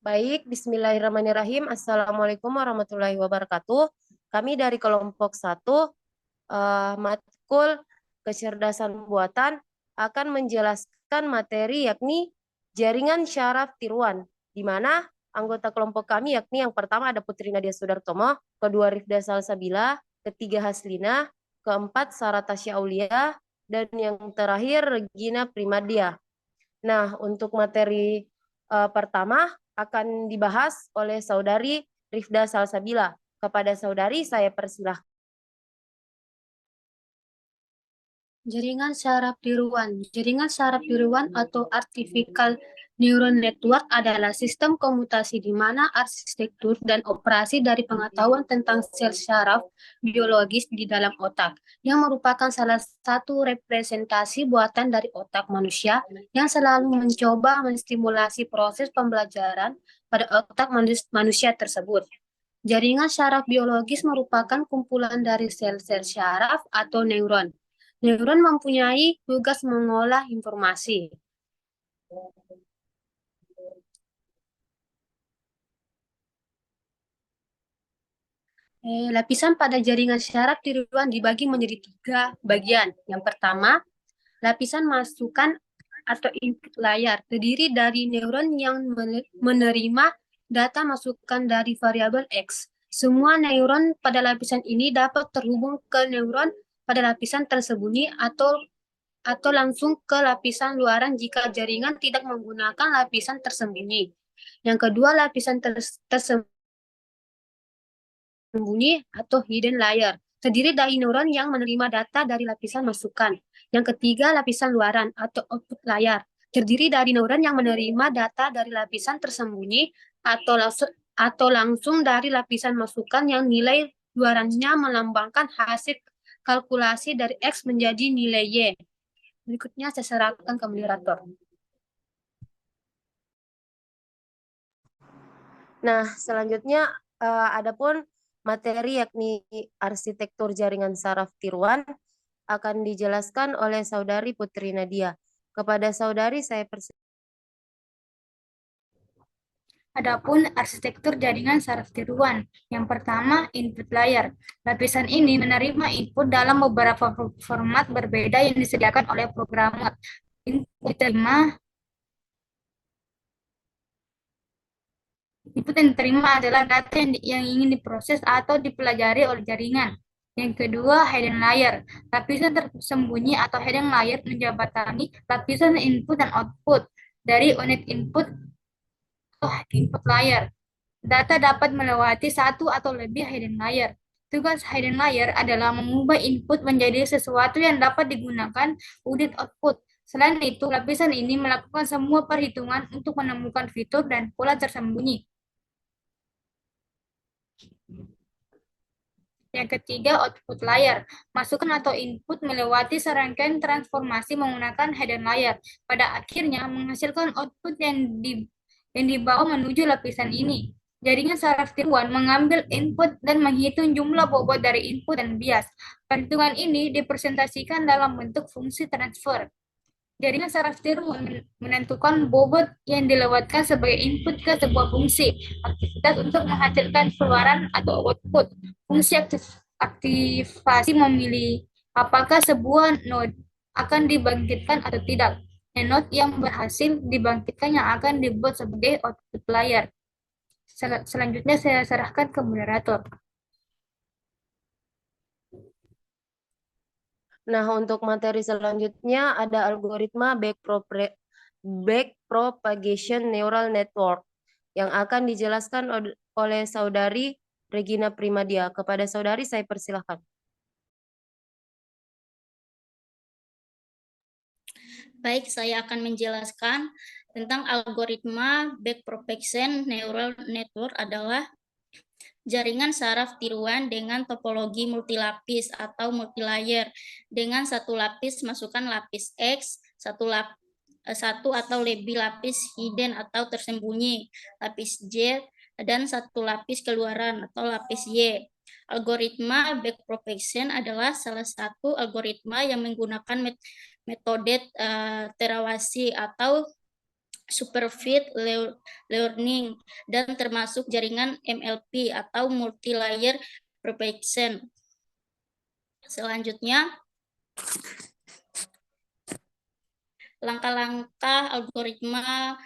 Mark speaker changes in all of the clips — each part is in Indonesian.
Speaker 1: Baik, bismillahirrahmanirrahim. Assalamualaikum warahmatullahi wabarakatuh. Kami dari kelompok 1, matkul kecerdasan buatan akan menjelaskan materi yakni jaringan syaraf tiruan, di mana anggota kelompok kami yakni yang pertama ada Putri Nadia Sudartomo, kedua Rifda Salsabila, ketiga Haslina, keempat Sarah Tasya Aulia, dan yang terakhir Regina Primadia. Nah, untuk materi pertama akan dibahas oleh Saudari Rifda Salsabila. Kepada Saudari saya persilahkan.
Speaker 2: Jaringan saraf tiruan. Jaringan saraf tiruan atau artificial neural network adalah sistem komutasi di mana arsitektur dan operasi dari pengetahuan tentang sel saraf biologis di dalam otak, yang merupakan salah satu representasi buatan dari otak manusia yang selalu mencoba menstimulasi proses pembelajaran pada otak manusia tersebut. Jaringan saraf biologis merupakan kumpulan dari sel-sel saraf atau neuron. Neuron mempunyai tugas mengolah informasi. Lapisan pada jaringan saraf tiruan dibagi menjadi 3 bagian. Yang pertama, lapisan masukan atau input layer, terdiri dari neuron yang menerima data masukan dari variabel X. Semua neuron pada lapisan ini dapat terhubung ke neuron pada lapisan tersembunyi atau langsung ke lapisan luaran jika jaringan tidak menggunakan lapisan tersembunyi. Yang kedua, lapisan tersembunyi atau hidden layer, terdiri dari neuron yang menerima data dari lapisan masukan. Yang ketiga, lapisan luaran atau output layer, terdiri dari neuron yang menerima data dari lapisan tersembunyi atau langsung dari lapisan masukan yang nilai luarannya melambangkan hasil kalkulasi dari X menjadi nilai Y. Berikutnya saya serahkan ke moderator.
Speaker 1: Nah, selanjutnya adapun materi yakni arsitektur jaringan saraf tiruan akan dijelaskan oleh Saudari Putri Nadia. Kepada Saudari saya persilahkan.
Speaker 3: Adapun arsitektur jaringan saraf tiruan, yang pertama input layer. Lapisan ini menerima input dalam beberapa format berbeda yang disediakan oleh programmer. Input yang diterima adalah data yang ingin diproses atau dipelajari oleh jaringan. Yang kedua, hidden layer. Lapisan tersembunyi atau hidden layer menjembatani lapisan input dan output dari unit input atau input layer. Data dapat melewati satu atau lebih hidden layer. Tugas hidden layer adalah mengubah input menjadi sesuatu yang dapat digunakan unit output. Selain itu, lapisan ini melakukan semua perhitungan untuk menemukan fitur dan pola tersembunyi. Yang ketiga, output layer. Masukan atau input melewati serangkaian transformasi menggunakan hidden layer. Pada akhirnya, menghasilkan output yang dibawa menuju lapisan ini. Jaringan saraf tiruan mengambil input dan menghitung jumlah bobot dari input dan bias. Perhitungan ini dipresentasikan dalam bentuk fungsi transfer. Jaringan saraf tiruan menentukan bobot yang dilewatkan sebagai input ke sebuah fungsi aktivitas untuk menghasilkan keluaran atau output. Fungsi aktivasi memilih apakah sebuah node akan dibangkitkan atau tidak. Node yang berhasil dibangkitkan yang akan dibuat sebagai output layer. Selanjutnya saya serahkan ke moderator.
Speaker 1: Nah, untuk materi selanjutnya ada algoritma backpropagation neural network yang akan dijelaskan oleh Saudari Regina Primadia. Kepada Saudari saya persilahkan.
Speaker 4: Baik, saya akan menjelaskan tentang algoritma backpropagation neural network adalah jaringan saraf tiruan dengan topologi multilapis atau multilayer dengan satu lapis masukkan lapis X, satu atau lebih lapis hidden atau tersembunyi, lapis Z, dan satu lapis keluaran atau lapis Y. Algoritma backpropagation adalah salah satu algoritma yang menggunakan metode terawasi atau supervised learning, dan termasuk jaringan MLP atau multi-layer propagation. Selanjutnya, langkah-langkah algoritma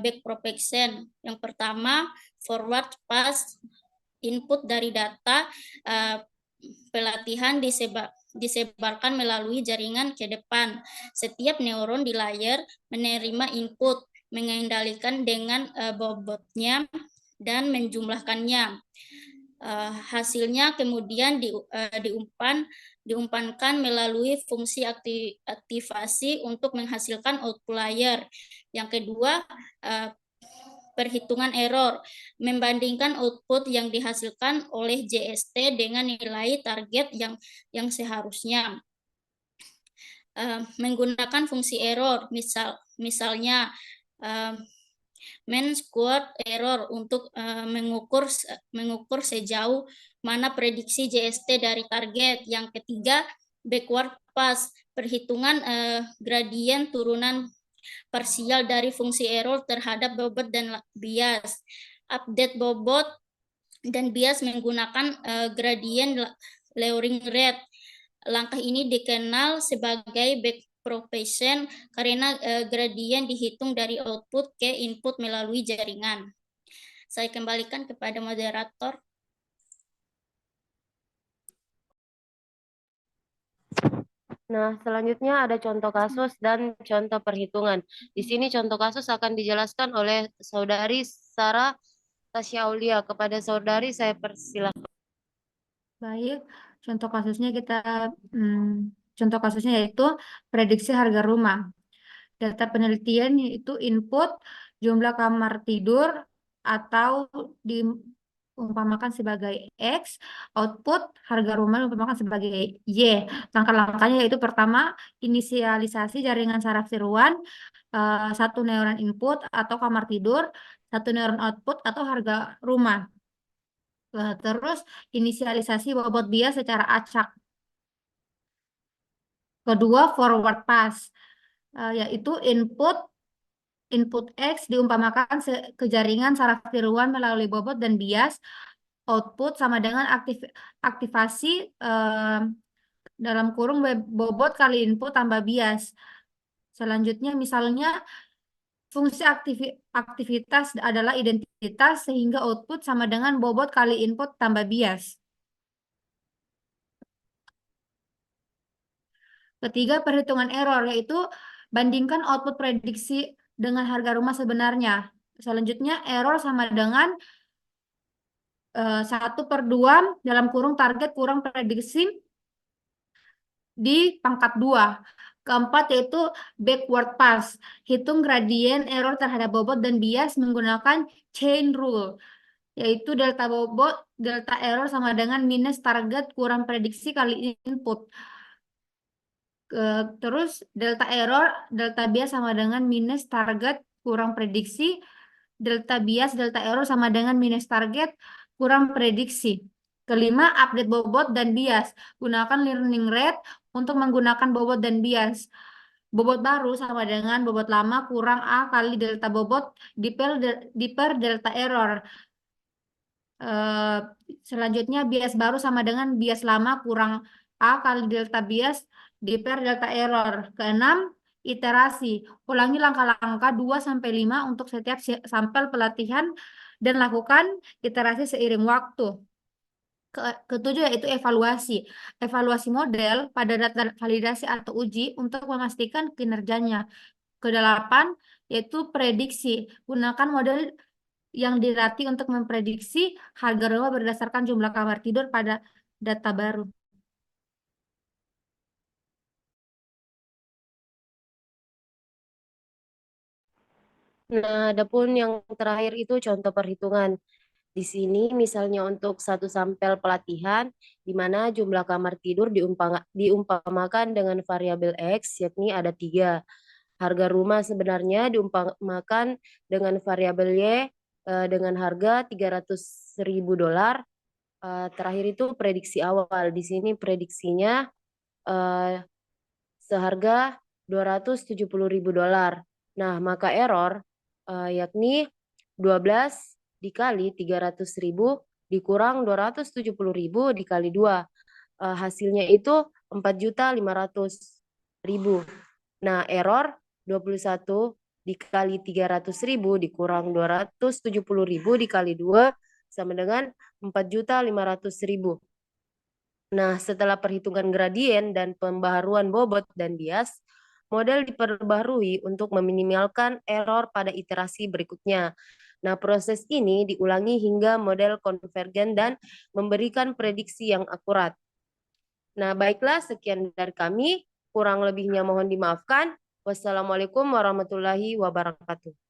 Speaker 4: backpropagation. Yang pertama, forward pass input dari data pelatihan disebarkan melalui jaringan ke depan. Setiap neuron di layar menerima input, mengendalikan dengan bobotnya, dan menjumlahkannya. Hasilnya kemudian diumpankan melalui fungsi aktivasi untuk menghasilkan output layer. Yang kedua, perhitungan error, membandingkan output yang dihasilkan oleh JST dengan nilai target yang seharusnya. Menggunakan fungsi error, misalnya mean squared error untuk mengukur sejauh mana prediksi JST dari target. Yang ketiga, backward pass, perhitungan gradien turunan parsial dari fungsi error terhadap bobot dan bias. Update bobot dan bias menggunakan gradien layering rate. Langkah ini dikenal sebagai backpropagation karena gradien dihitung dari output ke input melalui jaringan. Saya kembalikan kepada moderator.
Speaker 1: Nah, selanjutnya ada contoh kasus dan contoh perhitungan. Di sini contoh kasus akan dijelaskan oleh Saudari Sarah Tasya Aulia. Kepada Saudari saya persilahkan.
Speaker 5: Baik, contoh kasusnya yaitu prediksi harga rumah. Data penelitian yaitu input jumlah kamar tidur atau diumpamakan sebagai X, output harga rumah diumpamakan sebagai Y. Langkah-langkahnya yaitu pertama, inisialisasi jaringan saraf tiruan, satu neuron input atau kamar tidur, satu neuron output atau harga rumah. Terus inisialisasi bobot bias secara acak. Kedua, forward pass, yaitu input X diumpamakan ke jaringan saraf tiruan melalui bobot dan bias. Output sama dengan aktivasi dalam kurung bobot kali input tambah bias. Selanjutnya misalnya fungsi aktivitas adalah identitas sehingga output sama dengan bobot kali input tambah bias. Ketiga, perhitungan error, yaitu bandingkan output prediksi dengan harga rumah sebenarnya. Selanjutnya, error sama dengan 1/2 dalam kurung target kurang prediksi di pangkat 2. Keempat, yaitu backward pass. Hitung gradien error terhadap bobot dan bias menggunakan chain rule, yaitu delta error sama dengan minus target kurang prediksi kali input. Terus delta bias sama dengan minus target kurang prediksi, delta error sama dengan minus target kurang prediksi. Kelima, update bobot dan bias. Gunakan learning rate untuk menggunakan bobot dan bias. Bobot baru sama dengan bobot lama kurang A kali delta bobot per delta error. Selanjutnya, bias baru sama dengan bias lama kurang A kali delta bias per delta error. Keenam, iterasi. Ulangi langkah-langkah 2-5 untuk setiap sampel pelatihan dan lakukan iterasi seiring waktu. Ketujuh, yaitu evaluasi. Evaluasi model pada data validasi atau uji untuk memastikan kinerjanya. Kedelapan, yaitu prediksi. Gunakan model yang dilatih untuk memprediksi harga rumah berdasarkan jumlah kamar tidur pada data baru.
Speaker 1: Nah, adapun yang terakhir itu contoh perhitungan. Di sini misalnya untuk satu sampel pelatihan, di mana jumlah kamar tidur diumpamakan dengan variabel X, yakni ada 3. Harga rumah sebenarnya diumpamakan dengan variabel Y dengan harga $300.000. Terakhir itu prediksi awal. Di sini prediksinya seharga $270.000. Nah, maka error yakni 12 dikali 300.000 dikurang 270.000 dikali 2. Hasilnya itu 4.500.000. Nah, error 21 dikali 300.000 dikurang 270.000 dikali 2 sama dengan 4.500.000. Nah, setelah perhitungan gradien dan pembaharuan bobot dan bias, model diperbarui untuk meminimalkan error pada iterasi berikutnya. Nah, proses ini diulangi hingga model konvergen dan memberikan prediksi yang akurat. Nah, baiklah, sekian dari kami. Kurang lebihnya mohon dimaafkan. Wassalamualaikum warahmatullahi wabarakatuh.